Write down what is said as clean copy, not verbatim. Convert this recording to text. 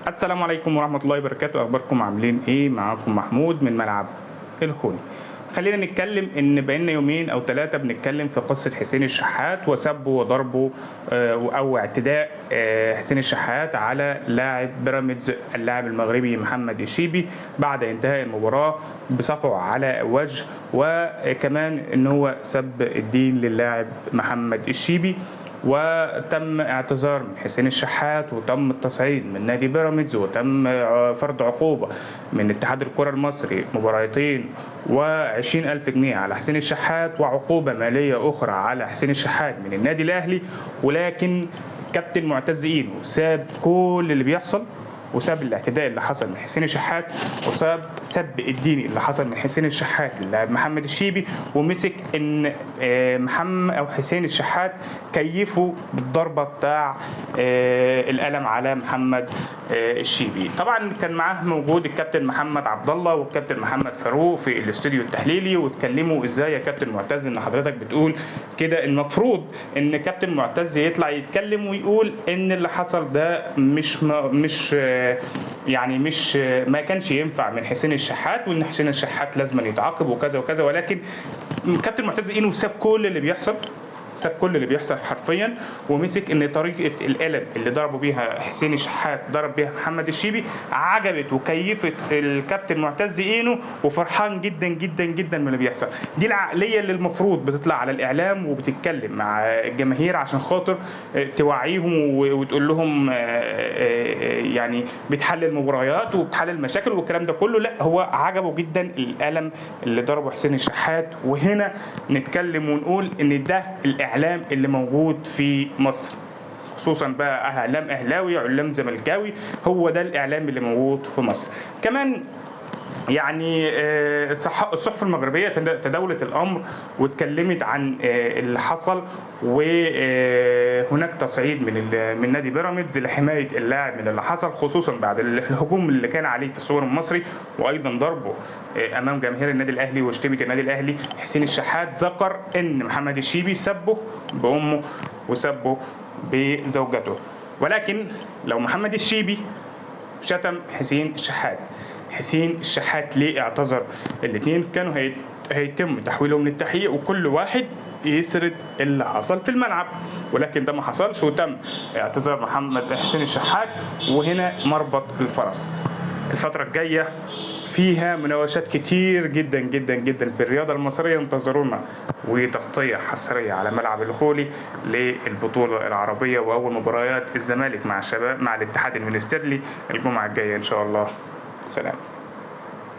السلام عليكم ورحمة الله وبركاته. أخباركم عاملين إيه؟ معاكم محمود من ملعب الخولي. خلينا نتكلم إن بقالنا يومين أو 3 بنتكلم في قصة حسين الشحات وسبه وضربه أو اعتداء حسين الشحات على لاعب بيراميدز اللاعب المغربي محمد الشيبي بعد انتهاء المباراة بصفعه على وجه، وكمان إن هو سب الدين للاعب محمد الشيبي. وتم اعتذار من حسين الشحات وتم التصعيد من نادي بيراميدز وتم فرض عقوبة من اتحاد الكرة المصري مباراتين و20,000 جنيه على حسين الشحات وعقوبة مالية أخرى على حسين الشحات من النادي الأهلي. ولكن كابتن معتز إينو ساب كل اللي بيحصل وساب الاعتداء اللي حصل من حسين الشحات وساب سب الديني اللي حصل من حسين الشحات للاعب محمد الشيبي، ومسك ان محمد او حسين الشحات كيفه بالضربه بتاع القلم على محمد الشيبي. طبعا كان معاه موجود الكابتن محمد عبد الله والكابتن محمد فاروق في الاستوديو التحليلي، واتكلموا ازاي يا كابتن معتز ان حضرتك بتقول كده. المفروض ان كابتن معتز يطلع يتكلم ويقول ان اللي حصل ده مش ما كانش ينفع من حسين الشحات، وان حسين الشحات لازم يتعاقب وكذا وكذا. ولكن كابتن معتز اينو ساب كل اللي بيحصل حرفيا، ومسك ان طريقه القلم اللي ضربوا بيها حسين الشحات ضرب بيها محمد الشيبي عجبت وكيفت الكابتن معتز اينو، وفرحان جدا جدا جدا من اللي بيحصل. دي العقليه اللي المفروض بتطلع على الاعلام وبتتكلم مع الجماهير عشان خاطر توعيهم وتقول لهم يعني بتحل المباريات وبتحل المشاكل والكلام ده كله. لا، هو عجبه جدا القلم اللي ضربه حسين الشحات. وهنا نتكلم ونقول ان ده الاعلام اللي موجود في مصر، خصوصا بقى اعلام اهلاوي علام زملكاوي، هو ده الاعلام اللي موجود في مصر. كمان يعني الصحف المغربية تداولت الأمر واتكلمت عن اللي حصل، وهناك تصعيد من نادي بيراميدز لحماية اللاعب من اللي حصل، خصوصا بعد الهجوم اللي كان عليه في السوبر المصري وأيضا ضربه أمام جماهير النادي الأهلي وشتيمة النادي الأهلي. حسين الشحات ذكر إن محمد الشيبي سبه بأمه وسبه بزوجته. ولكن لو محمد الشيبي شتم حسين الشحات ليه اعتذر؟ الاثنين كانوا هيتم تحويلهم للتحقيق وكل واحد يسرد اللي حصل في الملعب، ولكن ده ما حصلش وتم اعتذار حسين الشحات. وهنا مربط الفرس. الفترة الجاية فيها مناوشات كتير جدا جدا جدا في الرياضة المصرية، انتظرونا وتغطية حصرية على ملعب الخولي للبطولة العربية وأول مباريات الزمالك مع الاتحاد المنستيرلي الجمعة الجاية إن شاء الله. سلام.